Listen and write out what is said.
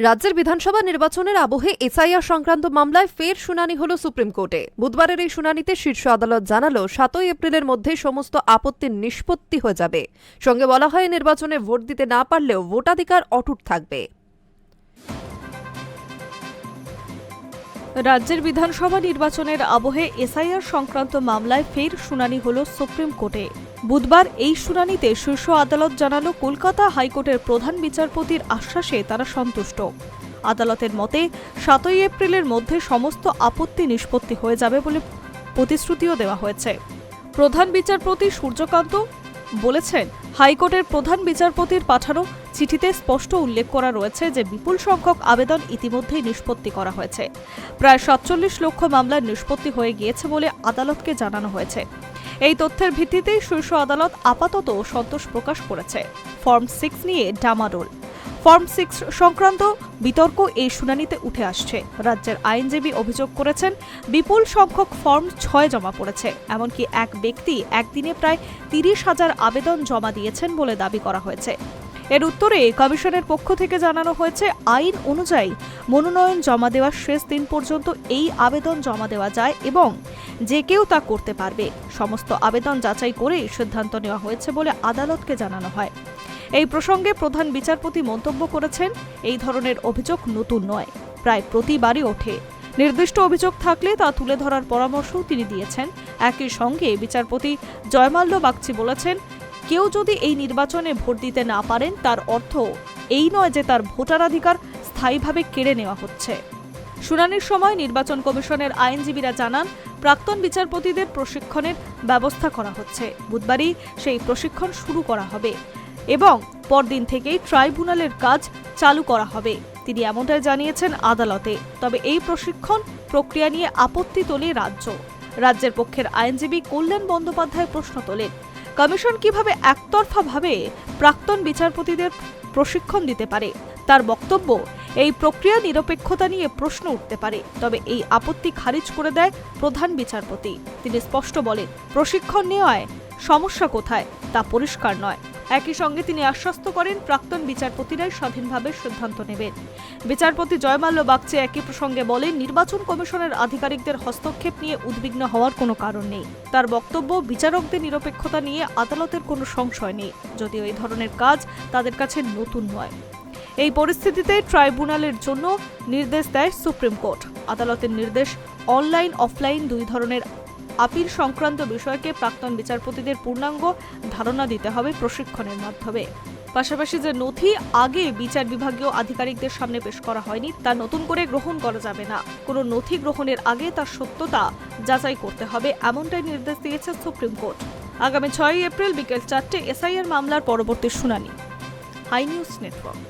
রাজ্যের বিধানসভা নির্বাচনের আবহে এসআইআর সংক্রান্ত মামলায় ফের শুনানি হল সুপ্রিম কোর্টে। বুধবারের এই শুনানিতে শীর্ষ আদালত জানালো ৭ এপ্রিলের মধ্যে সমস্ত আপত্তির নিষ্পত্তি হয়ে যাবে। সঙ্গে বলা হয় নির্বাচনে ভোট দিতে না পারলেও ভোটাধিকার অটুট থাকবে। রাজ্যের বিধানসভা নির্বাচনের আবহে এসআইআর সংক্রান্ত মামলায় ফের শুনানি হল সুপ্রিম কোর্টে। বুধবার এই শুনানিতে শীর্ষ আদালত জানালো কলকাতা হাইকোর্টের প্রধান বিচারপতির আশ্বাসে তারা সন্তুষ্ট। আদালতের মতে ৭ এপ্রিলের মধ্যে সমস্ত আপত্তি নিষ্পত্তি হয়ে যাবে বলে প্রতিশ্রুতিও দেওয়া হয়েছে। প্রধান বিচারপতি সূর্যকান্ত বলেছেন, হাইকোর্টের প্রধান বিচারপতির পাঠানো চিঠিতে স্পষ্ট উল্লেখ করা রয়েছে যে বিপুল সংখ্যক আবেদন ইতিমধ্যেই নিষ্পত্তি করা হয়েছে। প্রায় ৪৭ লক্ষ মামলার নিষ্পত্তি হয়ে গিয়েছে বলে আদালতকে জানানো হয়েছে। এই তথ্যের ভিত্তিতেই শীর্ষ আদালত আপাতত সন্তোষ প্রকাশ করেছে। ফর্ম 6 নিয়ে ডামাডোল। ফর্ম 6 সংক্রান্ত বিতর্ক এই শুনানিতে উঠে আসছে। রাজ্যের আইনজীবী অভিযোগ করেছেন, বিপুল সংখ্যক ফর্ম 6 জমা পড়েছে। এমনকি এক ব্যক্তি একদিনে প্রায় ৩০,০০০ আবেদন জমা দিয়েছেন বলে দাবি করা হয়েছে। এর উত্তরে কমিশনের পক্ষ থেকে জানানো হয়েছে, আইন অনুযায়ী মনোনয়ন জমা দেওয়ার শেষ দিন পর্যন্ত এই আবেদন জমা দেওয়া যায় এবং যে কেউ তা করতে পারবে। সমস্ত আবেদন যাচাই করেই সিদ্ধান্ত নেওয়া হয়েছে বলে আদালতকে জানানো হয়। এই প্রসঙ্গে প্রধান বিচারপতি মন্তব্য করেছেন, এই ধরনের অভিযোগ নতুন নয়, প্রায় প্রতিবারই ওঠে। নির্দিষ্ট অভিযোগ থাকলে তা তুলে ধরার পরামর্শও তিনি দিয়েছেন। একই সঙ্গে বিচারপতি জয়মাল্য বাগচি বলেছেন, কেউ যদি এই নির্বাচনে ভোট দিতে না পারেন তার অর্থ এই নয় যে তার ভোটাধিকার স্থায়ীভাবে কেড়ে নেওয়া হচ্ছে। শুনানির সময় নির্বাচন কমিশনের আইনজীবীরা জানান, প্রাক্তন বিচারপতিদের প্রশিক্ষণের ব্যবস্থা করা হচ্ছে। বুধবারই সেই প্রশিক্ষণ শুরু করা হবে এবং পরদিন থেকেই ট্রাইব্যুনালের কাজ চালু করা হবে। তিনি এমনটাই জানিয়েছেন আদালতে। তবে এই প্রশিক্ষণ প্রক্রিয়া নিয়ে আপত্তি তোলে রাজ্যের পক্ষের আইনজীবী কল্যাণ বন্দ্যোপাধ্যায় প্রশ্ন তোলেন, কমিশন কিভাবে একতরফাভাবে প্রাক্তন বিচারপতিদের প্রশিক্ষণ দিতে পারে। তার বক্তব্য, এই প্রক্রিয়া নিরপেক্ষতা নিয়ে প্রশ্ন উঠতে পারে। তবে এই আপত্তি খারিজ করে দেয় প্রধান বিচারপতি। তিনি স্পষ্ট বলেন, প্রশিক্ষণ নেওয়ায় সমস্যা কোথায় তা পরিষ্কার নয়। একই সঙ্গে তিনি আশ্বস্ত করেন, প্রাক্তন বিচারপতিরাই স্বাধীনভাবে সিদ্ধান্ত নেবেন। বিচারপতি জয়মাল্য বাগচি একই প্রসঙ্গে বলেন, নির্বাচন কমিশনের আধিকারিকদের হস্তক্ষেপ নিয়ে উদ্বিগ্ন হওয়ার কোনো কারণ নেই। তার বক্তব্য, বিচারকদের নিরপেক্ষতা নিয়ে আদালতের কোনো সংশয় নেই, যদিও এই ধরনের কাজ তাদের কাছে নতুন নয়। এই পরিস্থিতিতে ট্রাইব্যুনালের জন্য নির্দেশ দেয় সুপ্রিম কোর্ট। আদালতের নির্দেশ, অনলাইন অফলাইন দুই ধরনের আপিল সংক্রান্ত বিষয়কে প্রাক্তন বিচারপতিদের পূর্ণাঙ্গ ধারণা দিতে হবে প্রশিক্ষণের মাধ্যমে। পাশাপাশি যে নথি আগে বিচার বিভাগীয় আধিকারিকদের সামনে পেশ করা হয়নি তা নতুন করে গ্রহণ করা যাবে না। কোনো নথি গ্রহণের আগে তার সত্যতা যাচাই করতে হবে, এমনটাই নির্দেশ দিয়েছে সুপ্রিম কোর্ট। আগামী ৬ এপ্রিল বিকেল ৪টে এসআইআর মামলার পরবর্তী শুনানি। High News network.